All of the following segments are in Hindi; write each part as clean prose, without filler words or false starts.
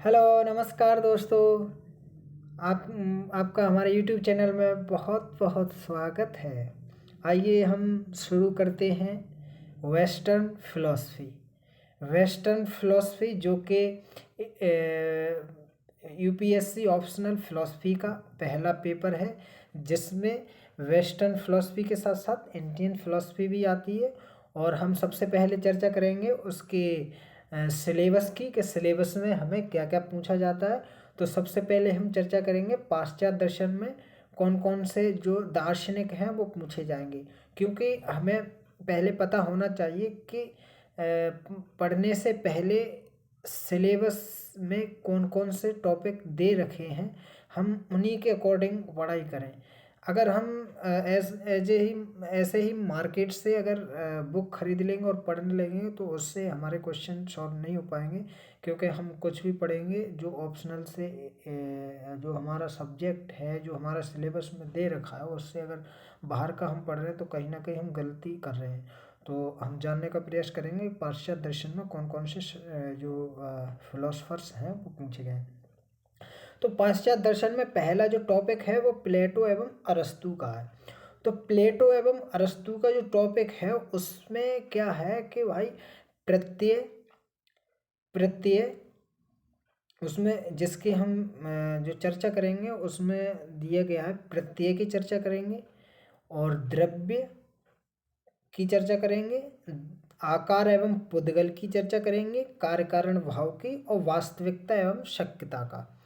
हेलो, नमस्कार दोस्तों। आपका हमारे यूट्यूब चैनल में बहुत बहुत स्वागत है। आइए हम शुरू करते हैं वेस्टर्न फ़िलॉसफ़ी। वेस्टर्न फ़िलॉसफ़ी जो कि यूपीएससी ऑप्शनल फ़िलॉसफ़ी का पहला पेपर है, जिसमें वेस्टर्न फ़िलॉसफ़ी के साथ साथ इंडियन फ़िलॉसफ़ी भी आती है। और हम सबसे पहले चर्चा करेंगे उसके सिलेबस की, कि सिलेबस में हमें क्या क्या पूछा जाता है। तो सबसे पहले हम चर्चा करेंगे पाश्चात्य दर्शन में कौन कौन से जो दार्शनिक हैं वो पूछे जाएंगे, क्योंकि हमें पहले पता होना चाहिए कि पढ़ने से पहले सिलेबस में कौन कौन से टॉपिक दे रखे हैं, हम उन्हीं के अकॉर्डिंग पढ़ाई करें। अगर हम ऐसे ही मार्केट से अगर बुक खरीद लेंगे और पढ़ने लगेंगे तो उससे हमारे क्वेश्चन सॉल्व नहीं हो पाएंगे, क्योंकि हम कुछ भी पढ़ेंगे जो ऑप्शनल से जो हमारा सब्जेक्ट है, जो हमारा सिलेबस में दे रखा है, उससे अगर बाहर का हम पढ़ रहे हैं तो कहीं ना कहीं हम गलती कर रहे हैं। तो हम जानने का प्रयास करेंगे पाश्चात्य दर्शन में कौन कौन से जो फिलोसफर्स हैं वो पूछे गए हैं। तो पाश्चात्य दर्शन में पहला जो टॉपिक है वो प्लेटो एवं अरस्तू का है। तो प्लेटो एवं अरस्तू का जो टॉपिक है उसमें क्या है कि भाई प्रत्यय प्रत्यय उसमें जिसकी हम जो चर्चा करेंगे उसमें दिया गया है, प्रत्यय की चर्चा करेंगे और द्रव्य की चर्चा करेंगे, आकार एवं पुद्गल की चर्चा करेंगे, कार्य कारण भाव की, और वास्तविकता एवं शक्यता का।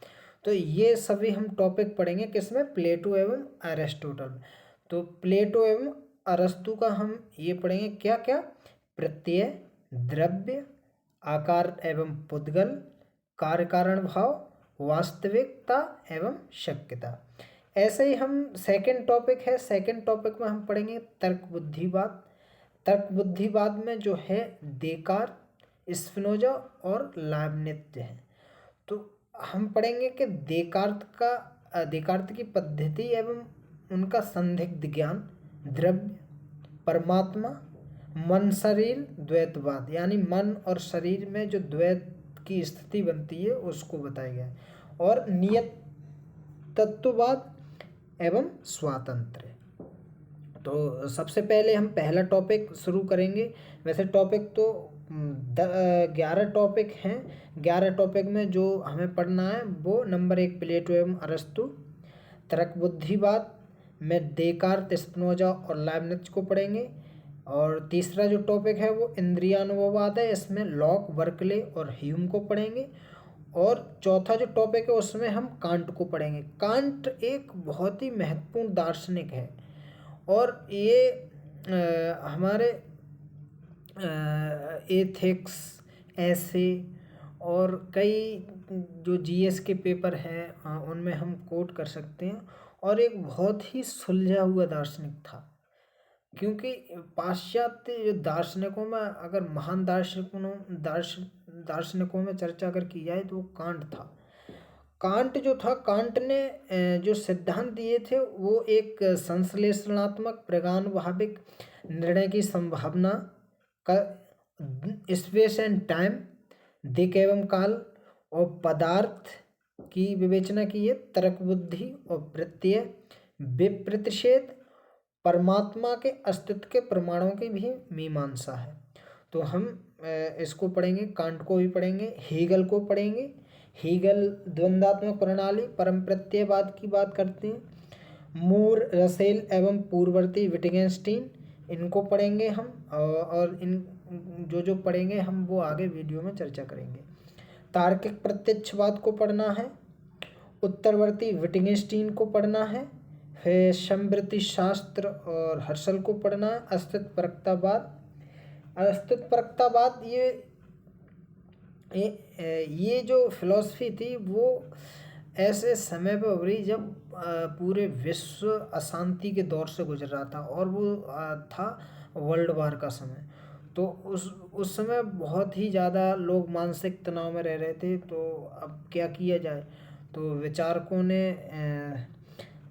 तो ये सभी हम टॉपिक पढ़ेंगे किसमें, प्लेटो एवं अरिस्टोटल में। तो प्लेटो एवं अरस्तु का हम ये पढ़ेंगे क्या क्या, प्रत्यय, द्रव्य, आकार एवं पुद्गल, कार्य कारण भाव, वास्तविकता एवं शक्यता। ऐसे ही हम सेकंड टॉपिक है, सेकंड टॉपिक में हम पढ़ेंगे तर्क बुद्धिवाद। तर्क बुद्धिवाद में जो है देकार्त, स्पिनोजा और लाइब्निज है। तो हम पढ़ेंगे कि देकार्त की पद्धति एवं उनका संदिग्ध ज्ञान, द्रव्य, परमात्मा, मन शरीर द्वैतवाद, यानी मन और शरीर में जो द्वैत की स्थिति बनती है उसको बताया गया है, और नियत तत्ववाद एवं स्वातंत्र्य। तो सबसे पहले हम पहला टॉपिक शुरू करेंगे। वैसे टॉपिक तो 11 टॉपिक हैं। 11 टॉपिक में जो हमें पढ़ना है वो नंबर 1 प्लेटो एवं अरस्तु, तर्क बुद्धिवाद में देकार्त, स्पिनोजा और लाइब्निज को पढ़ेंगे। और तीसरा जो टॉपिक है वो इंद्रियानुभववाद है, इसमें लॉक, बर्कले और ह्यूम को पढ़ेंगे। और चौथा जो टॉपिक है उसमें हम कांट को पढ़ेंगे। कांट एक बहुत ही महत्वपूर्ण दार्शनिक है, और ये हमारे एथिक्स, ऐसे और कई जो जीएस के पेपर हैं उनमें हम कोट कर सकते हैं। और एक बहुत ही सुलझा हुआ दार्शनिक था, क्योंकि पाश्चात्य जो दार्शनिकों में अगर महान दार्शनिकों में चर्चा अगर की जाए तो वो कांट था। कांट जो था, कांट ने जो सिद्धांत दिए थे वो एक संश्लेषणात्मक प्रगानुभाविक निर्णय की संभावना का, स्पेस एंड टाइम, दिक एवं काल और पदार्थ की विवेचना की है, तर्क बुद्धि और प्रत्यय, विप्रतिषेध, परमात्मा के अस्तित्व के प्रमाणों की भी मीमांसा है। तो हम इसको पढ़ेंगे, कांट को भी पढ़ेंगे, हीगल को पढ़ेंगे। हीगल द्वंद्वात्मक प्रणाली, परम प्रत्ययवाद की बात करते हैं। मूर, रसेल एवं पूर्ववर्ती विटगेंस्टीन, इनको पढ़ेंगे हम। और इन जो पढ़ेंगे हम वो आगे वीडियो में चर्चा करेंगे। तार्किक प्रत्यक्षवाद को पढ़ना है, उत्तरवर्ती विटगेंस्टीन को पढ़ना है, फिर समवृत्ति शास्त्र और हर्शल को पढ़ना है। अस्तित्वपरकतावाद ये जो फिलॉसफी थी वो ऐसे समय पर उभरी जब पूरे विश्व अशांति के दौर से गुजर रहा था, और वो था वर्ल्ड वार का समय। तो उस समय बहुत ही ज़्यादा लोग मानसिक तनाव में रह रहे थे। तो अब क्या किया जाए, तो विचारकों ने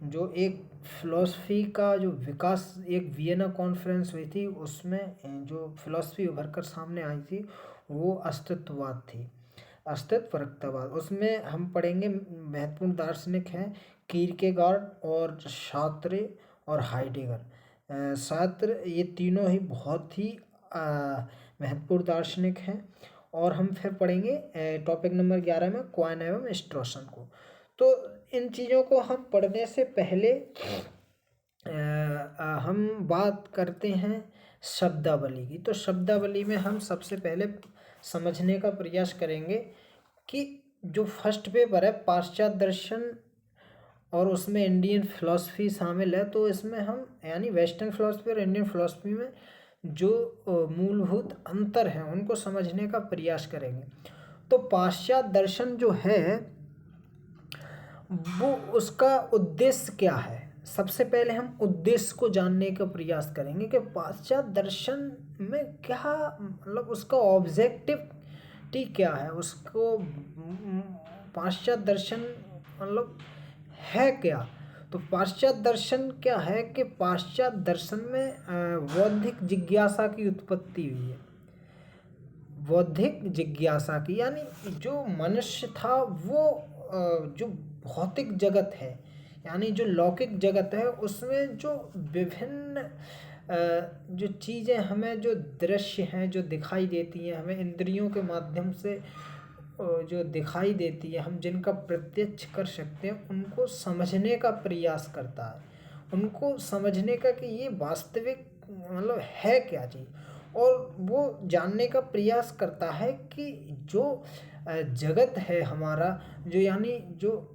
जो एक फिलॉसफी का जो विकास, एक वियना कॉन्फ्रेंस हुई थी उसमें जो फिलॉसफी उभर कर सामने आई थी वो अस्तित्ववाद थी। अस्तित्ववाद। उसमें हम पढ़ेंगे महत्वपूर्ण दार्शनिक हैं कीरकेगार्ड और सार्त्रे और हाइडेगर। सार्त्र ये तीनों ही बहुत ही महत्वपूर्ण दार्शनिक हैं। और हम फिर पढ़ेंगे टॉपिक नंबर 11 में क्वाइन एवं स्ट्रॉसन को। तो इन चीज़ों को हम पढ़ने से पहले हम बात करते हैं शब्दावली की। तो शब्दावली में हम सबसे पहले समझने का प्रयास करेंगे कि जो फर्स्ट पेपर है पाश्चात्य दर्शन और उसमें इंडियन फिलॉसफी शामिल है। तो इसमें हम यानी वेस्टर्न फिलॉसफी और इंडियन फिलॉसफी में जो मूलभूत अंतर हैं उनको समझने का प्रयास करेंगे। तो पाश्चात्य दर्शन जो है वो उसका उद्देश्य क्या है, सबसे पहले हम उद्देश्य को जानने का प्रयास करेंगे कि पाश्चात्य दर्शन में क्या मतलब उसका ऑब्जेक्टिव क्या है, उसको पाश्चात्य दर्शन मतलब है क्या। तो पाश्चात्य दर्शन क्या है कि पाश्चात्य दर्शन में बौद्धिक जिज्ञासा की उत्पत्ति हुई है। बौद्धिक जिज्ञासा की यानी जो मनुष्य था वो जो भौतिक जगत है यानी जो लौकिक जगत है उसमें जो विभिन्न जो चीज़ें हमें जो दृश्य हैं जो दिखाई देती हैं हमें इंद्रियों के माध्यम से जो दिखाई देती है हम जिनका प्रत्यक्ष कर सकते हैं उनको समझने का प्रयास करता है। उनको समझने का कि ये वास्तविक मतलब है क्या चीज़, और वो जानने का प्रयास करता है कि जो जगत है हमारा जो यानी जो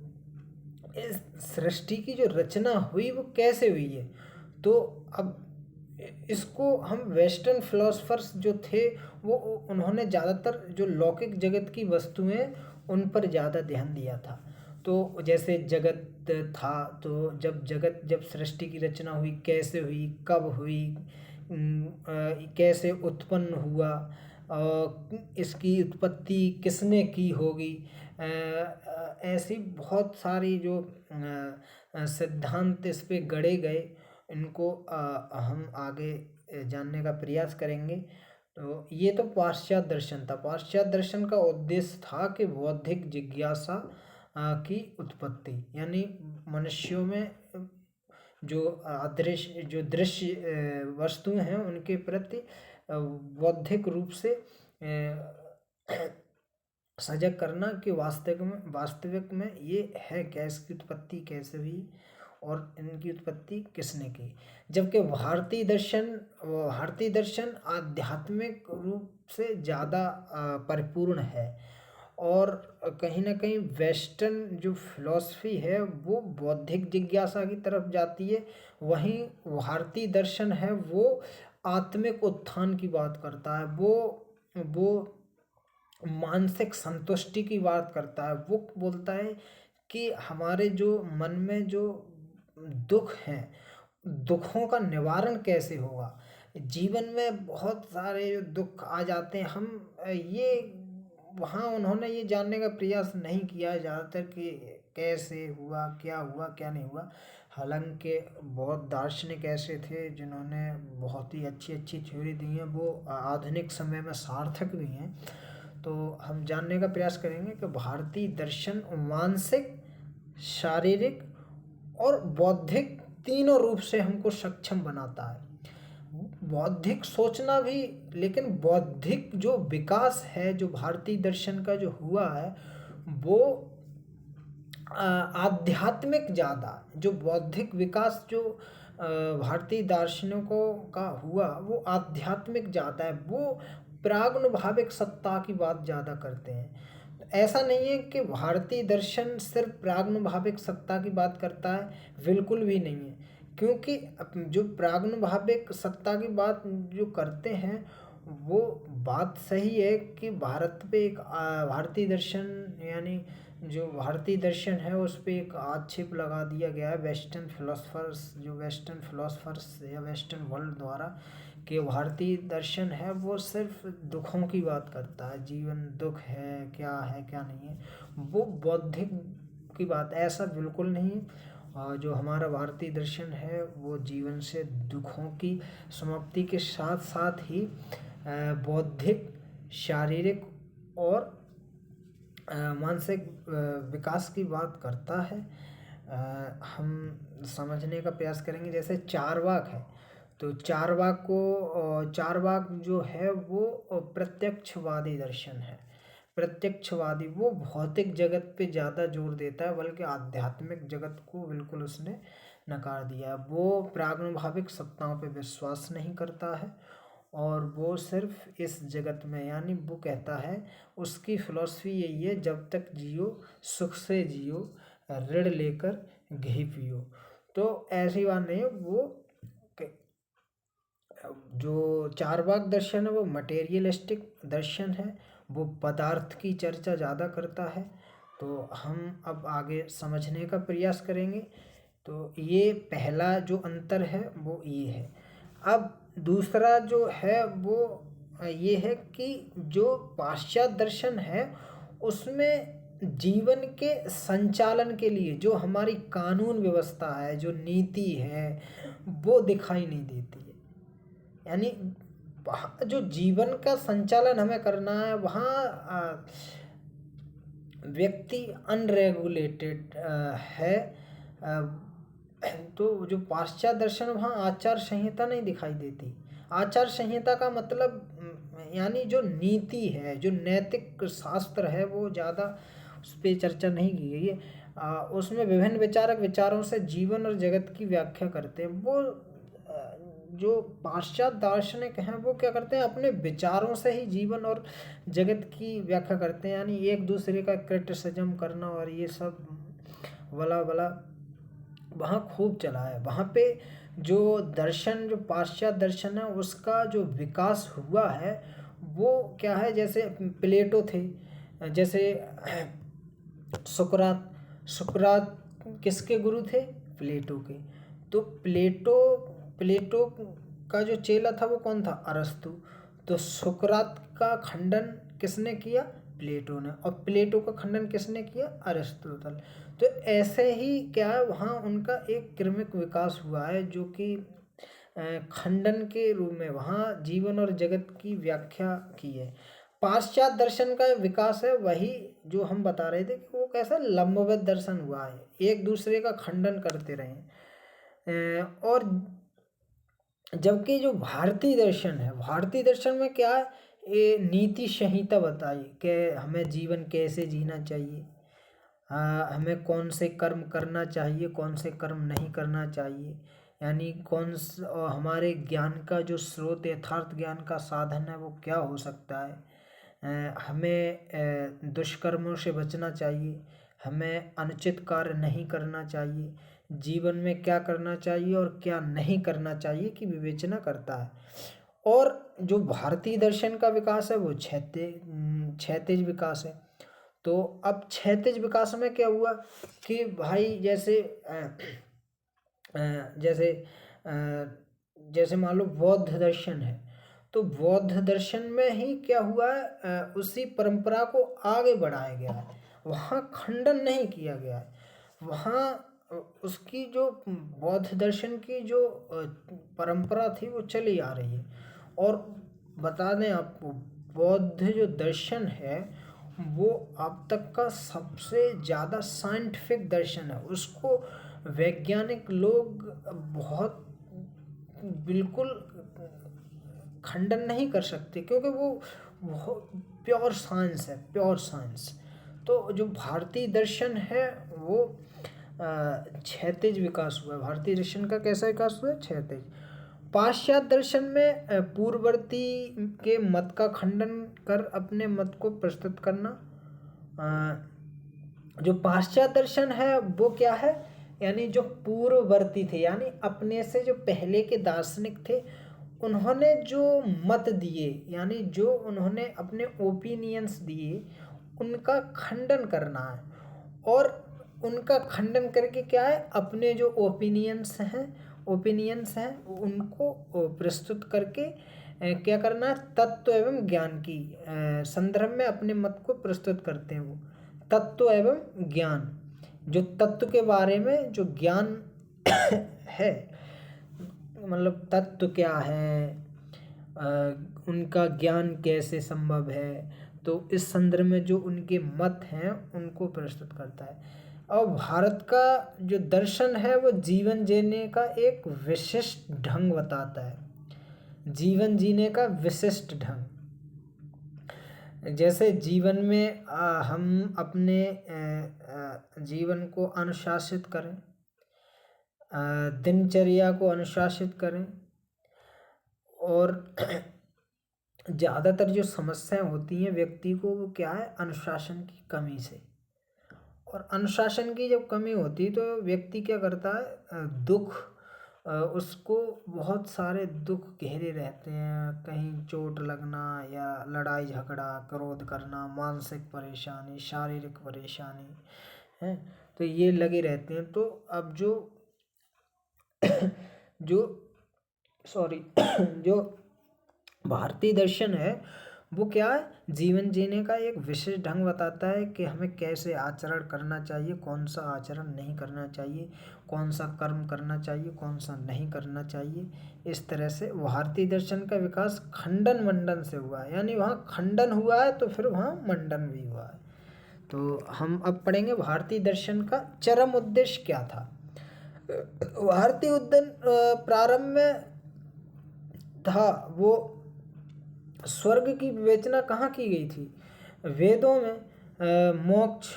इस सृष्टि की जो रचना हुई वो कैसे हुई है। तो अब इसको हम वेस्टर्न फिलोसफर्स जो थे वो उन्होंने ज़्यादातर जो लौकिक जगत की वस्तुएं उन पर ज़्यादा ध्यान दिया था। तो जैसे जगत था तो जब सृष्टि की रचना हुई कैसे हुई कब हुई कैसे उत्पन्न हुआ इसकी उत्पत्ति किसने की होगी, ऐसी बहुत सारी जो सिद्धांत इस पे गढ़े गए इनको हम आगे जानने का प्रयास करेंगे। तो ये तो पाश्चात्य दर्शन था। पाश्चात्य दर्शन का उद्देश्य था कि बौद्धिक जिज्ञासा की उत्पत्ति यानी मनुष्यों में जो दृश्य वस्तुएं हैं उनके प्रति बौद्धिक रूप से सजग करना कि वास्तविक में ये है क्या, इसकी उत्पत्ति कैसे हुई और इनकी उत्पत्ति किसने की। जबकि भारतीय दर्शन आध्यात्मिक रूप से ज़्यादा परिपूर्ण है और कहीं ना कहीं वेस्टर्न जो फिलॉसफी है वो बौद्धिक जिज्ञासा की तरफ जाती है। वहीं भारतीय दर्शन है वो आत्मिक उत्थान की बात करता है, वो मानसिक संतुष्टि की बात करता है। वो बोलता है कि हमारे जो मन में जो दुख हैं दुखों का निवारण कैसे होगा। जीवन में बहुत सारे जो दुख आ जाते हैं हम ये वहाँ उन्होंने ये जानने का प्रयास नहीं किया ज़्यादातर कि कैसे हुआ क्या नहीं हुआ। हालांकि बहुत दार्शनिक ऐसे थे जिन्होंने बहुत ही अच्छी अच्छी थ्योरी दी हैं, वो आधुनिक समय में सार्थक भी हैं। तो हम जानने का प्रयास करेंगे कि भारतीय दर्शन मानसिक शारीरिक और बौद्धिक तीनों रूप से हमको सक्षम बनाता है। बौद्धिक सोचना भी, लेकिन बौद्धिक जो विकास है जो भारतीय दर्शन का जो हुआ है वो आध्यात्मिक ज़्यादा, जो बौद्धिक विकास जो भारतीय दार्शनिकों का हुआ वो आध्यात्मिक ज़्यादा है। वो प्रागनुभाविक सत्ता की बात ज़्यादा करते हैं। ऐसा नहीं है कि भारतीय दर्शन सिर्फ प्रागनुभाविक सत्ता की बात करता है, बिल्कुल भी नहीं है। क्योंकि जो प्रागनुभाविक सत्ता की बात जो करते हैं वो बात सही है कि भारत पे एक भारतीय दर्शन यानी जो भारतीय दर्शन है उस पर एक आक्षेप लगा दिया गया है वेस्टर्न फिलोसफर्स या वेस्टर्न वर्ल्ड द्वारा कि भारतीय दर्शन है वो सिर्फ दुखों की बात करता है, जीवन दुख है क्या नहीं है, वो बौद्धिक की बात। ऐसा बिल्कुल नहीं। जो हमारा भारतीय दर्शन है वो जीवन से दुखों की समाप्ति के साथ साथ ही बौद्धिक शारीरिक और मानसिक विकास की बात करता है। हम समझने का प्रयास करेंगे। जैसे चारवाक है, तो चारवाक जो है वो प्रत्यक्षवादी दर्शन है। प्रत्यक्षवादी वो भौतिक जगत पे ज़्यादा जोर देता है, बल्कि आध्यात्मिक जगत को बिल्कुल उसने नकार दिया है। वो प्रागनुभाविक सत्ताओं पे विश्वास नहीं करता है, और वो सिर्फ इस जगत में, यानी वो कहता है, उसकी फिलॉसफी यही है, जब तक जियो सुख से जियो, ऋण लेकर घी पियो। तो ऐसी बात नहीं है। वो जो चारवाक दर्शन है वो मटेरियलिस्टिक दर्शन है, वो पदार्थ की चर्चा ज़्यादा करता है। तो हम अब आगे समझने का प्रयास करेंगे। तो ये पहला जो अंतर है वो ये है। अब दूसरा जो है वो ये है कि जो पाश्चात्य दर्शन है उसमें जीवन के संचालन के लिए जो हमारी कानून व्यवस्था है, जो नीति है, वो दिखाई नहीं देती है। यानी वहाँ जो जीवन का संचालन हमें करना है, वहाँ व्यक्ति अनरेगुलेटेड है। तो जो पाश्चात्य दर्शन, वहाँ आचार संहिता नहीं दिखाई देती। आचार संहिता का मतलब यानी जो नीति है, जो नैतिक शास्त्र है, वो ज़्यादा उस पर चर्चा नहीं की गई है। उसमें विभिन्न विचारक विचारों से जीवन और जगत की व्याख्या करते हैं। वो जो पाश्चात्य दार्शनिक हैं वो क्या करते हैं, अपने विचारों से ही जीवन और जगत की व्याख्या करते हैं। यानी एक दूसरे का क्रिटिसिज्म करना और ये सब वाला वहाँ खूब चला है। वहाँ पे जो दर्शन, जो पाश्चात्य दर्शन है, उसका जो विकास हुआ है वो क्या है, जैसे प्लेटो थे, जैसे सुकरात किसके गुरु थे, प्लेटो के। तो प्लेटो का जो चेला था वो कौन था, अरस्तु। तो सुकरात का खंडन किसने किया, प्लेटो ने, और प्लेटो का खंडन किसने किया, अरिस्टोटल। तो ऐसे ही क्या है, वहाँ उनका एक क्रमिक विकास हुआ है, जो कि खंडन के रूप में वहाँ जीवन और जगत की व्याख्या की है। पाश्चात्य दर्शन का विकास है वही जो हम बता रहे थे कि वो कैसा लंबवत दर्शन हुआ है, एक दूसरे का खंडन करते रहे। और जबकि जो भारतीय दर्शन है, भारतीय दर्शन में क्या है, ये नीति संहिता बताई कि हमें जीवन कैसे जीना चाहिए, हमें कौन से कर्म करना चाहिए, कौन से कर्म नहीं करना चाहिए, यानी हमारे ज्ञान का जो स्रोत, यथार्थ ज्ञान का साधन है वो क्या हो सकता है। हमें दुष्कर्मों से बचना चाहिए, हमें अनुचित कार्य नहीं करना चाहिए, जीवन में क्या करना चाहिए और क्या नहीं करना चाहिए की विवेचना करता है। और जो भारतीय दर्शन का विकास है वो क्षैतिज विकास है। तो अब क्षैतिज विकास में क्या हुआ कि भाई जैसे मान लो बौद्ध दर्शन है, तो बौद्ध दर्शन में ही क्या हुआ है, उसी परंपरा को आगे बढ़ाया गया है, वहाँ खंडन नहीं किया गया है। वहाँ उसकी जो बौद्ध दर्शन की जो परंपरा थी वो चली आ रही है। और बता दें आपको, बौद्ध जो दर्शन है वो अब तक का सबसे ज़्यादा साइंटिफिक दर्शन है। उसको वैज्ञानिक लोग बहुत बिल्कुल खंडन नहीं कर सकते, क्योंकि वो प्योर साइंस है, प्योर साइंस। तो जो भारतीय दर्शन है वो क्षैतिज विकास हुआ है। भारतीय दर्शन का कैसा विकास हुआ है, क्षैतिज। पाश्चात्य दर्शन में पूर्ववर्ती के मत का खंडन कर अपने मत को प्रस्तुत करना। जो पाश्चात्य दर्शन है वो क्या है, यानी जो पूर्ववर्ती थे, यानी अपने से जो पहले के दार्शनिक थे, उन्होंने जो मत दिए, यानी जो उन्होंने अपने ओपिनियंस दिए, उनका खंडन करना है। और उनका खंडन करके क्या है, अपने जो ओपिनियंस हैं उनको प्रस्तुत करके क्या करना है, तत्व एवं ज्ञान की संदर्भ में अपने मत को प्रस्तुत करते हैं। वो तत्व एवं ज्ञान, जो तत्व के बारे में जो ज्ञान है, मतलब तत्व क्या है, उनका ज्ञान कैसे संभव है, तो इस संदर्भ में जो उनके मत हैं उनको प्रस्तुत करता है। और भारत का जो दर्शन है वो जीवन जीने का एक विशिष्ट ढंग बताता है, जीवन जीने का विशिष्ट ढंग। जैसे जीवन में हम अपने जीवन को अनुशासित करें, दिनचर्या को अनुशासित करें, और ज़्यादातर जो समस्याएं होती हैं व्यक्ति को वो क्या है, अनुशासन की कमी से। और अनुशासन की जब कमी होती है तो व्यक्ति क्या करता है, दुख, उसको बहुत सारे दुख घेरे रहते हैं, कहीं चोट लगना या लड़ाई झगड़ा, क्रोध करना, मानसिक परेशानी, शारीरिक परेशानी है, तो ये लगे रहते हैं। तो अब जो भारतीय दर्शन है वो क्या है, जीवन जीने का एक विशेष ढंग बताता है कि हमें कैसे आचरण करना चाहिए, कौन सा आचरण नहीं करना चाहिए, कौन सा कर्म करना चाहिए, कौन सा नहीं करना चाहिए। इस तरह से भारतीय दर्शन का विकास खंडन मंडन से हुआ है, यानी वहाँ खंडन हुआ है तो फिर वहाँ मंडन भी हुआ है। तो हम अब पढ़ेंगे भारतीय दर्शन का चरम उद्देश्य क्या था। भारतीय उद्दन प्रारंभ में था वो स्वर्ग की विवेचना कहाँ की गई थी, वेदों में। मोक्ष,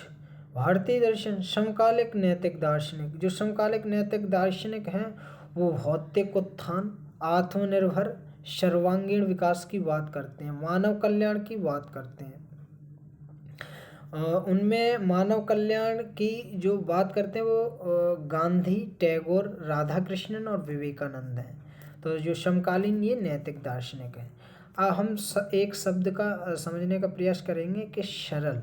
भारतीय दर्शन समकालिक नैतिक दार्शनिक, जो समकालिक नैतिक दार्शनिक हैं वो भौतिक उत्थान, आत्मनिर्भर, सर्वांगीण विकास की बात करते हैं, मानव कल्याण की बात करते हैं। उनमें मानव कल्याण की जो बात करते हैं वो गांधी, टैगोर, राधा कृष्णन और विवेकानंद हैं। तो जो समकालीन ये नैतिक दार्शनिक हैं। हम एक शब्द का समझने का प्रयास करेंगे कि सरल।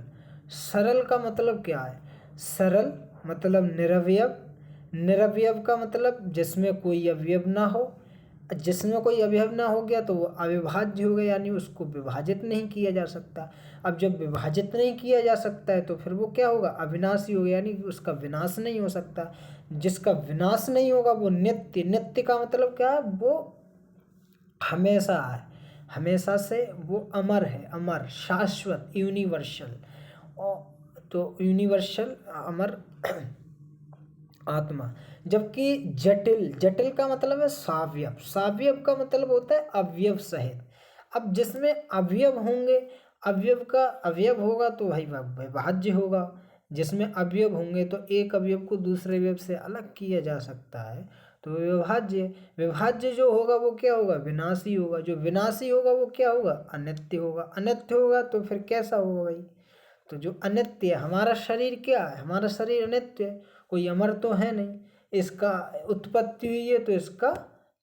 सरल का मतलब क्या है, सरल मतलब निरवयव, निरवयव का मतलब जिसमें कोई अवयव ना हो, जिसमें कोई अवयव ना हो गया तो वो अविभाज्य हो गया, यानी उसको विभाजित नहीं किया जा सकता। अब जब विभाजित नहीं किया जा सकता है तो फिर वो क्या होगा, अविनाशी हो गया, यानी उसका विनाश नहीं हो सकता। जिसका विनाश नहीं होगा वो नित्य, नित्य का मतलब क्या है, वो हमेशा है, हमेशा से वो अमर है, अमर, शाश्वत, यूनिवर्सल। और तो यूनिवर्सल, अमर आत्मा। जबकि जटिल, जटिल का मतलब है सावयव, सावयव का मतलब होता है अवयव सहित। अब जिसमें अवयव होंगे, अवयव का अवयव होगा तो भाई विभाज्य होगा, जिसमें अवयव होंगे तो एक अवयव को दूसरे अवयव से अलग किया जा सकता है तो विभाज्य। विभाज्य जो होगा वो क्या होगा, विनाशी होगा, जो विनाशी होगा वो क्या होगा, अनित्य होगा, अनित्य होगा तो फिर कैसा होगा भाई, तो जो अनित्य है, हमारा शरीर क्या है, हमारा शरीर अनित्य है, कोई अमर तो है नहीं, इसका उत्पत्ति हुई है तो इसका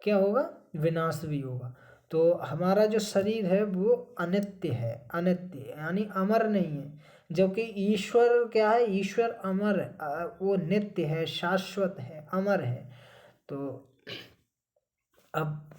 क्या होगा, विनाश भी होगा। तो हमारा जो शरीर है वो अनित्य है, अनित्य यानी अमर नहीं है। जबकि ईश्वर क्या है, ईश्वर अमर है, वो नित्य है, शाश्वत है, अमर है। तो अब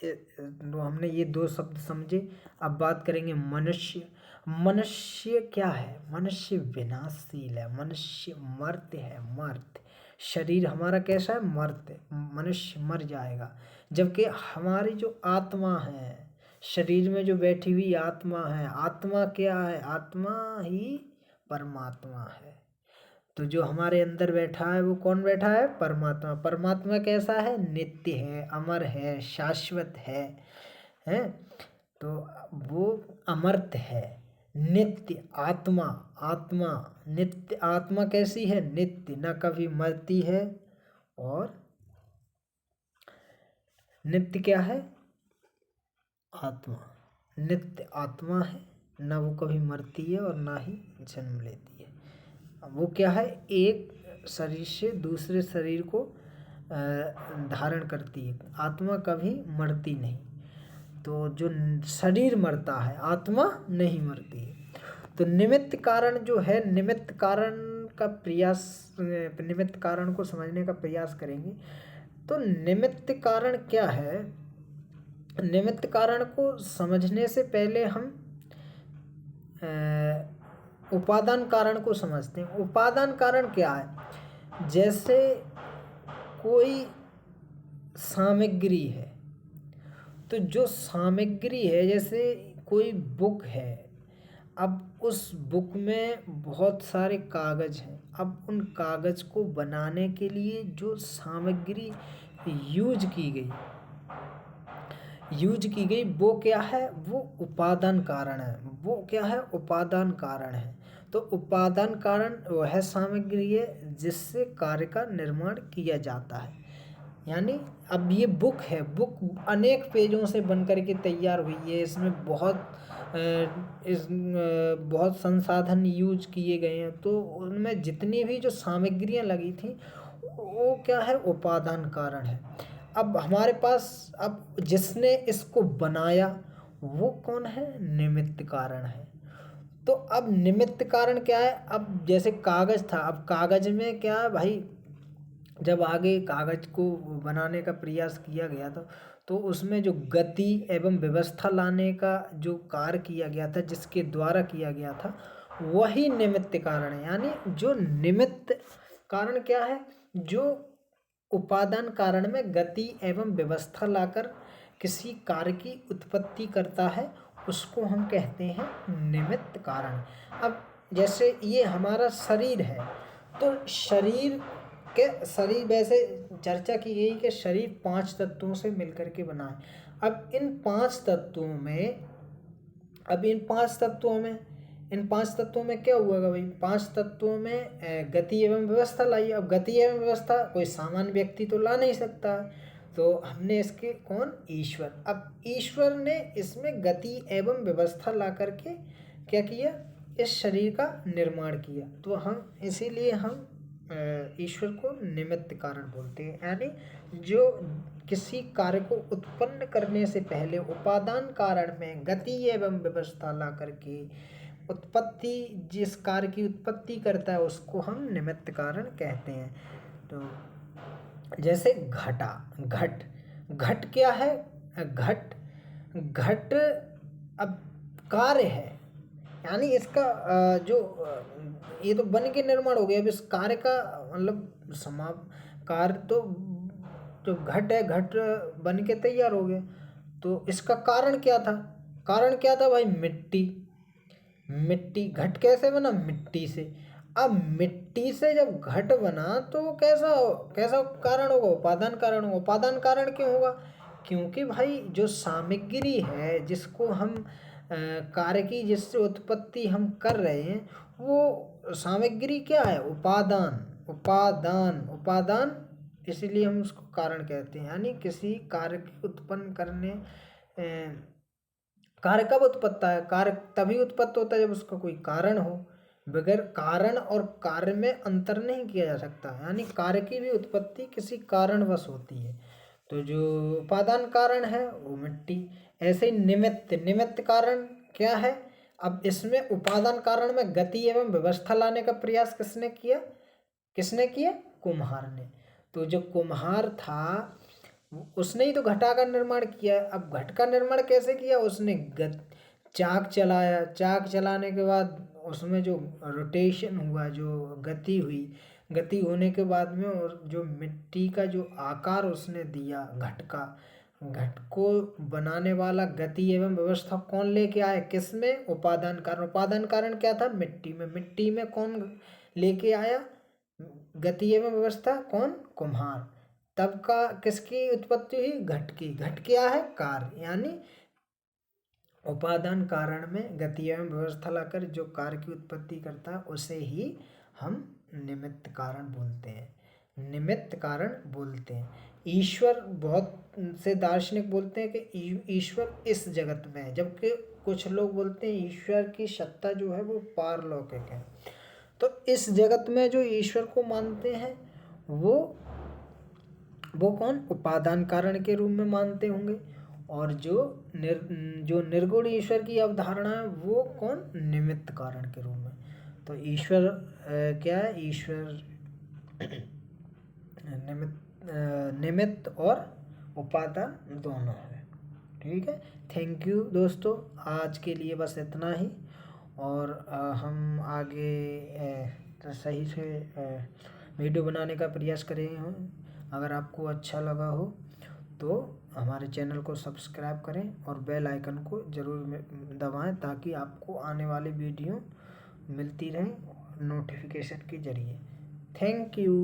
तो हमने ये दो शब्द समझे। अब बात करेंगे मनुष्य। मनुष्य क्या है, मनुष्य विनाशशील है, मनुष्य मर्त्य है, मर्त्य। शरीर हमारा कैसा है, मर्त्य, मनुष्य मर जाएगा। जबकि हमारी जो आत्मा है, शरीर में जो बैठी हुई आत्मा है, आत्मा क्या है, आत्मा ही परमात्मा है। तो जो हमारे अंदर बैठा है वो कौन बैठा है, परमात्मा। परमात्मा कैसा है, नित्य है, अमर है, शाश्वत है, हैं। तो वो अमर्त्य है, नित्य आत्मा, आत्मा नित्य, आत्मा कैसी है, नित्य, न कभी मरती है, और नित्य क्या है, आत्मा, नित्य आत्मा है, न वो कभी मरती है और ना ही जन्म लेती है। वो क्या है, एक शरीर से दूसरे शरीर को धारण करती है, आत्मा कभी मरती नहीं। तो जो शरीर मरता है, आत्मा नहीं मरती है। तो निमित्त कारण जो है, निमित्त कारण का प्रयास, निमित्त कारण को समझने का प्रयास करेंगे। तो निमित्त कारण क्या है, निमित्त कारण को समझने से पहले हम उपादान कारण को समझते हैं। उपादान कारण क्या है, जैसे कोई सामग्री है, तो जो सामग्री है, जैसे कोई बुक है, अब उस बुक में बहुत सारे कागज़ हैं। अब उन कागज़ को बनाने के लिए जो सामग्री यूज की गई वो क्या है? वो उपादान कारण है। वो क्या है? उपादान कारण है। तो उपादान कारण वह सामग्री है जिससे कार्य का निर्माण किया जाता है। यानी अब ये बुक है, बुक अनेक पेजों से बन करके तैयार हुई है। इसमें बहुत संसाधन यूज किए गए हैं। तो उनमें जितनी भी जो सामग्रियाँ लगी थी वो क्या है? उपादान कारण है। अब हमारे पास अब जिसने इसको बनाया वो कौन है? निमित्त कारण है। तो अब निमित्त कारण क्या है? अब जैसे कागज़ था, अब कागज़ में क्या है भाई, जब आगे कागज़ को बनाने का प्रयास किया गया था तो उसमें जो गति एवं व्यवस्था लाने का जो कार्य किया गया था, जिसके द्वारा किया गया था, वही निमित्त कारण है। यानी जो निमित्त कारण क्या है? जो उपादान कारण में गति एवं व्यवस्था लाकर किसी कार्य की उत्पत्ति करता है उसको हम कहते हैं निमित्त कारण। अब जैसे ये हमारा शरीर है, तो शरीर वैसे चर्चा की गई कि शरीर 5 तत्वों से मिलकर के बना है। अब इन 5 तत्वों में क्या हुआ भाई? 5 तत्वों में गति एवं व्यवस्था लाई। अब गति एवं व्यवस्था कोई सामान्य व्यक्ति तो ला नहीं सकता, तो हमने इसके कौन? ईश्वर। अब ईश्वर ने इसमें गति एवं व्यवस्था ला करके क्या किया? इस शरीर का निर्माण किया। तो हम इसीलिए हम ईश्वर को निमित्त कारण बोलते हैं। यानी जो किसी कार्य को उत्पन्न करने से पहले उपादान कारण में गति एवं व्यवस्था ला करके जिस कार्य की उत्पत्ति करता है उसको हम निमित्त कारण कहते हैं। तो जैसे घट क्या है? घट अब कार्य है, यानी इसका ये तो बन के निर्माण हो गया। अब इस कार्य का मतलब कार्य तो जो घट है, घट बन के तैयार हो गया। तो इसका कारण क्या था? भाई मिट्टी। घट कैसे बना? मिट्टी से। अब मिट्टी से जब घट बना तो कैसा कारण होगा? उपादान कारण होगा। उपादान कारण क्यों होगा? क्योंकि भाई जो सामग्री है जिसको हम कार्य की जिससे उत्पत्ति हम कर रहे हैं वो सामग्री क्या है? उपादान इसीलिए हम उसको कारण कहते हैं। यानी किसी कार्य की उत्पन्न करने कार्य कब उत्पत्ति है? कार्य तभी उत्पत्ति होता है जब उसका कोई कारण हो। बगैर कारण और कार्य में अंतर नहीं किया जा सकता। यानी कार्य की भी उत्पत्ति किसी कारणवश होती है। तो जो उपादान कारण है वो मिट्टी। ऐसे ही निमित्त कारण क्या है? अब इसमें उपादान कारण में गति एवं व्यवस्था लाने का प्रयास किसने किया? कुम्हार ने। तो जो कुम्हार था उसने ही तो घटा का निर्माण किया। अब घट का निर्माण कैसे किया? उसने चाक चलाया। चाक चलाने के बाद उसमें जो रोटेशन हुआ, जो गति होने के बाद में और जो मिट्टी का जो आकार उसने दिया घट को बनाने वाला गति एवं व्यवस्था कौन लेके आया? किसमें? उपादान कारण क्या था? मिट्टी में कौन लेके आया गति एवं व्यवस्था? कौन? कुम्हार। तब का किसकी उत्पत्ति हुई? घट की। घट क्या है? कार्य। यानी उपादान कारण में गति एवं व्यवस्था लाकर जो कार्य की उत्पत्ति करता है उसे ही हम निमित्त कारण बोलते हैं। ईश्वर, बहुत से दार्शनिक बोलते हैं कि ईश्वर इस जगत में है, जबकि कुछ लोग बोलते हैं ईश्वर की सत्ता जो है वो पारलौकिक है। तो इस जगत में जो ईश्वर को मानते हैं वो कौन? उपादान कारण के रूप में मानते होंगे। और जो निर्गुण ईश्वर की अवधारणा है वो कौन? निमित्त कारण के रूप में। तो ईश्वर क्या है? ईश्वर निमित्त और उपादान दोनों है। ठीक है। थैंक यू दोस्तों, आज के लिए बस इतना ही। और हम आगे सही से वीडियो बनाने का प्रयास करेंगे। अगर आपको अच्छा लगा हो तो हमारे चैनल को सब्सक्राइब करें और बेल आइकन को ज़रूर दबाएं ताकि आपको आने वाली वीडियो मिलती रहे नोटिफिकेशन के ज़रिए। Thank you.